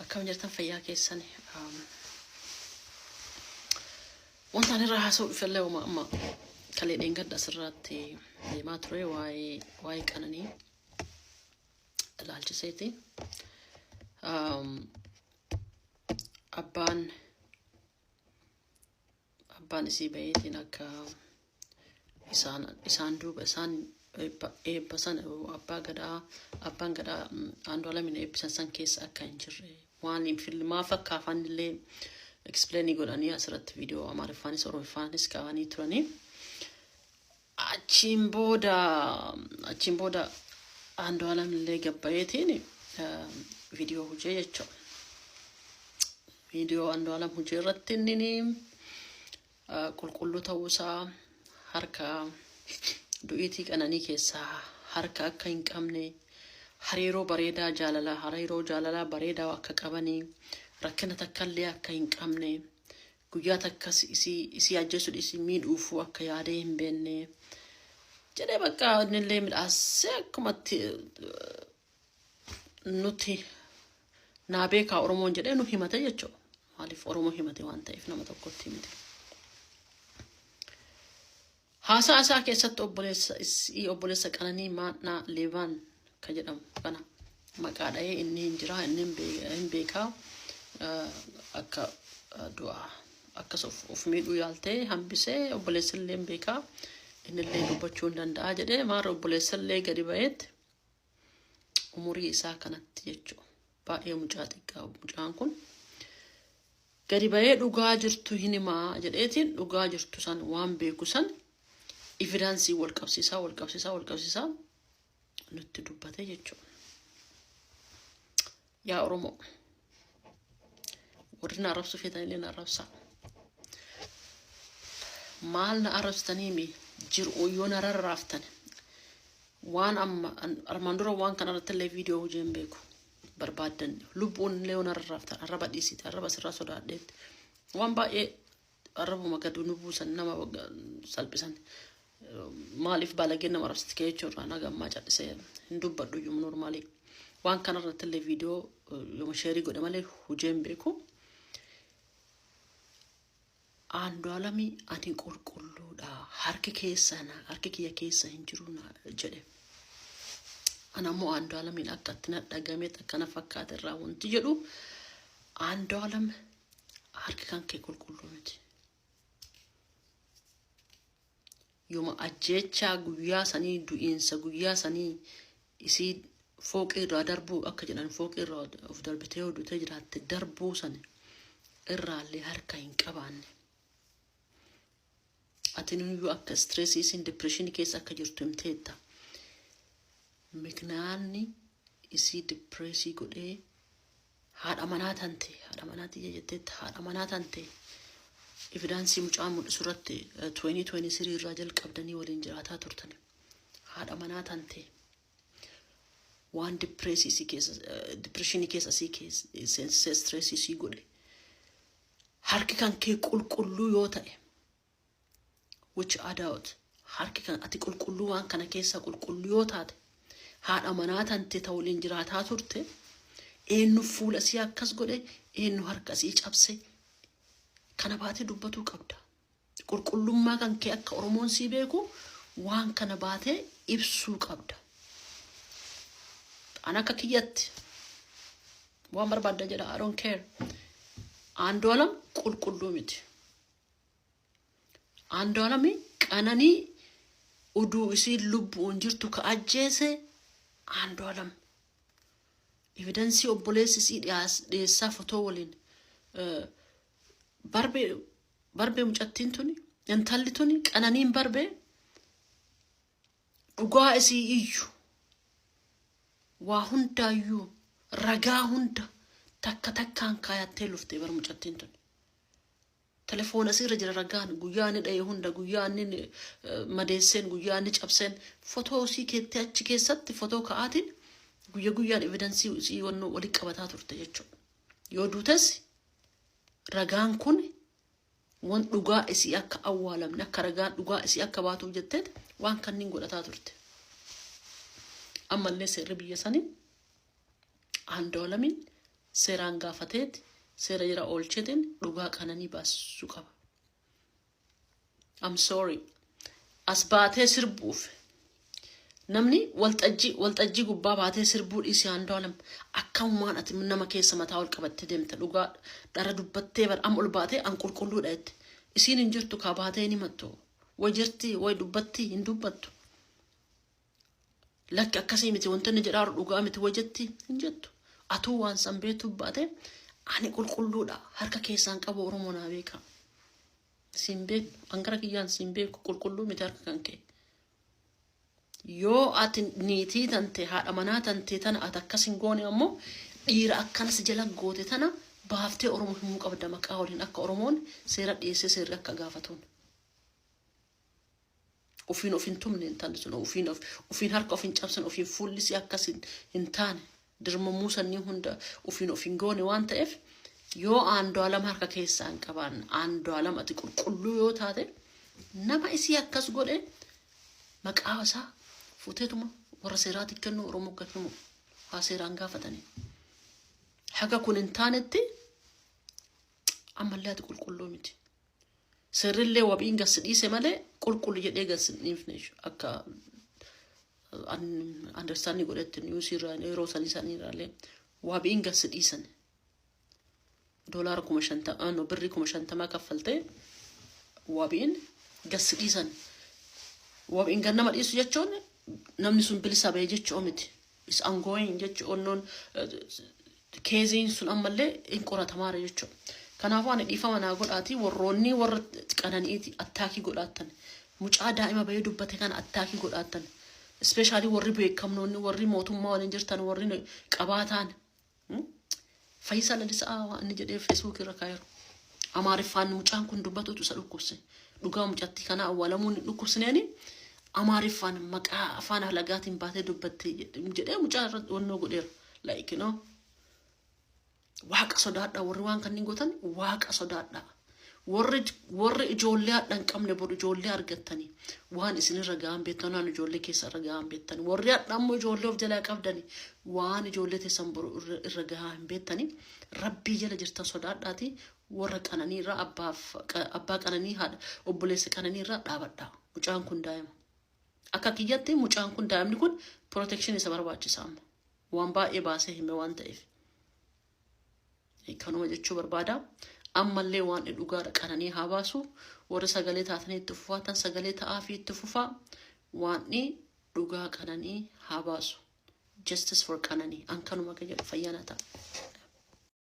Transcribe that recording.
Akkam jirtan fayyaa keessani. Wanta ani irraa haasa'uu dhufellee amma kalee dheengadda asirratti deemaa ture waa'ee Qananii ilaalchiseeti. Abbaan isii bayeetiin akka isaan duuba isaan eebba sana abbaan gadaa Andu'aalamiin eebbisan san keessa akka hin jirre waan hin filmaa fakkaafan illee explainii godhanii asirratti viidiyoo Amaariffaanis Oromiffaanis kaa'anii turanii. Achiin booda Andu'aalam illee gabbayeetiin viidiyoo hojii jechuudha. Viidiyoo Andu'aalam hojii irratti inni qulqulluu ta'uusaa harka du'iitii Qananii keessaa harka akka hin qabne hariiroo jaalalaa bareedaa akka qabanii rakkina takkallee akka hin qabne guyyaa takkas isii ajjeessuudhaan isii miidhuufuu akka yaadee hin beenne jedhee bakka innillee midhaasee akkumatti nuti naa beekaa Oromoon jedhee nu himate jechuudha. Maaliif Oromoo himate waan ta'eef nama tokkotti himate. Haasaa isaa keessatti obboleessa Qananii Maannaa Leevaan kan jedhamu kana maqaa dha'ee inni hin jira inni hin beekaa akka du'aa akkas of miidhuu yaaltee hambisee obboleessa illee hin beekaa innillee dubbachuu hin danda'a jedhee maara obboleessa illee gadi ba'eetti umurii isaa kanatti jechuudha. Baay'ee mucaa xiqqaa mucaan kun gadi ba'ee dhugaa jirtu hin himaa jedheetiin dhugaa jirtu san waan beeku san evidensii wal qabsiisaa nutti dubbate jechuudha. Yaa Oromoo warri na arrabsu feetanillee na arrabsaa. Maal na arrabsitanii jiru yoo na rarraaftan waan armaan dura waan kanarratti illee viidiyoo hojii hin beeku barbaadan lubbuun illee na rarraaftan arraba dhiisite arraba sirraa sodaadheetti waan baay'ee arrabuma gadu nu buusan nama salphisan. Maaliif balageen nama arrabsite kee jechuudha nagammaa cadhisee hin dubbadhu iyyuu normaalii waan kanarratti illee viidiyoo yoo sheerii godhe malee hojii hin beeku. Andu'aalami ani qulqulluudha harki kiyya keessa hin jiru jedhe. Ana immoo Andu'aalamiin akka itti na dhagahame akkana fakkaate irraa wanti jedhu Andu'aalam harki kan kee qulqulluu miti. Yooma ajjeechaa guyyaa sanii du'iinsa guyyaa sanii isii fooqii irraa darbuu akka jedhan fooqii irraa of darbitee hodhutee jiraatte darbuu sana irraallee harka hin qabaanne. Ati nuyyuu akka stressii isin depressionii keessa akka jirtu himteetta. Miknaanni isii depressii godhee haadha manaa tante evidensii mucaa mul'isu irratti 2023 irraa jalqabdanii waliin jiraataa turtan. Haadha manaa tante waan depressionii keessa sii keessa stressii sii godhe harki kan kee qulqulluu yoo ta'e which adult harki kan ati qulqulluu waan kana keessa qulqulluu yoo taate haadha manaa tante ta waliin jiraataa turte eenyu fuula sii akkas godhe eenyu harka sii cabse kana baatee dubbatuu qabda. Qulqullummaa kan kee akka Oromoon sii beeku waan kana baatee ibsuu qabda. Ana akka kiyyatti waan barbaadda jedha I don't care. Andu'aalam qulqulluu miti. Andu'aalami Qananii uduu isii lubbuun jirtu ka ajjeese Andu'aalam. Evidensii obboleessi isii dhiyeessaa fotoo waliin barbee mucattiin tuni intalli tuni Qananiin barbee dhugaa isii iyyu waa hundaayyuu ragaa hunda takkaan kaayattee luftee bar mucattiin tuni. Telefoona irra jira ragaan guyyaa inni dha'ee hunda guyyaa inni madeesseen guyyaa inni cabseen fotoo isii keettee achi keessatti fotoo ka'aatiin guyyaan evidensii isii walii qabataa turte jechuudha. Yoo duutes ragaan kun waan dhugaa isii akka awwaalamne akka ragaan dhugaa isii akka baatuuf jetteet waan kanniin godhataa turte. Ammallee seerri biyya sanii Andu'aalamiin seeraan gaafateet seera jira oolchetin dhugaa qananii baasuu qaba. I'm sorry. As baatee sirbuuf namni waltajjii gubbaa baatee sirbuu dhiisee Andu'aalam akkamumaan ati nama keessa mataa ol qabattee deemta dhugaa dhara dubbattee bar am ol baatee an qulqulluudha itti isiin hin jirtu kaa baatee ni mattu way jirti way dubbatti hin dubbattu lakki akkasii miti wantoonni jedhaaru dhugaa miti way jetti hin jettu atuu waan san beetu baatee ani qulqulluudha harka keessaan qabu Oromoo naa beeka simbeek angara kiyyaan simbeek qulqulluu miti harka kan kee yoo ati niitii tante haadha manaa tante tana ati akkasin goone ammoo dhiira akkanas jala goote tana baaftee Oromoo himuu qabda maqaa waliin akka Oromoon seera dhiyeessee seerri akka gaafatuun ofiin tumne hin taane sun ofiin harka ofiin cabsan ofiin fuullisii akkasin hin taane dirmamuu sannii hunda ofiin goone waan ta'eef yoo Andu'aalam harka keessaan qabaan Andu'aalam ati qulqulluu yoo taate nama isii akkas godhe maqaa isaa futeetuma warra seeraatti kennu Oromoo gatimu haa seeraan gaafatanii haga kun hin taanetti ammallee ati qulqulluu miti seerrillee wabiin gas dhiise malee qulqullu jedhee gas dhiifne akka understanding godhetti niwuusirraa yeroo saniirraallee wabiin gas dhiisan $50,000 birrii 50,000 kaffaltee wabiin gas dhiisan wabiin gannama dhiisu jechuun namni sun bilisa ba'ee jechuu miti is ongoing jechuu onnoon keeziin sun ammallee hin qoratamaara jechuu kanaafuu ani dhiifama naa godhaati warroonni warra qananiiti attaakii godhaatan mucaa daa'ima ba'ee dubbate kana attaakii godhaatan especially warri beekamnoonni warri mootummaa waliin jirtan warri qabaataan Faisal Lalisaa inni jedhee Facebook irra kaayeru Amaariffaan mucaan kun dubbatutu isa dhukkubse dhugaa mucatti kana awwaalamuun dhukkubsineeni Amaariffaan maqaa afaan halagaatiin baatee dubbattee jedhee mucaa irra wannoo godheera like you know waaqa sodaadha warri waan kanneen gootan waaqa sodaadha warri ijoollee hadhan qabne bor ijoollee argattanii waan isinirra ga'an beektanaan ijoollee keessa irra ga'an beektanii warri hadhammoo ijoollee of jalaa qabdani waan ijoollee teessan bor irra ga'an beektanii rabbii jala jirtan sodaadhaati warra qananii irraa abbaa qananii haadha obboleessa qananii irraa dhaabadha mucaan kun daa'ima akka kiyyatti mucaan kun daa'imni kun protection isa barbaachisa amma waan baay'ee baasee hime waan ta'eef kanuma jechuu barbaada ammallee waan dhugaadha qananii haa baasu warra sagalee taatanii itti fufaatan sagalee ta'aa fi itti fufaa waan dhugaa qananii haa baasu justice for qananii an kanuma jedhu fayyaana ta'a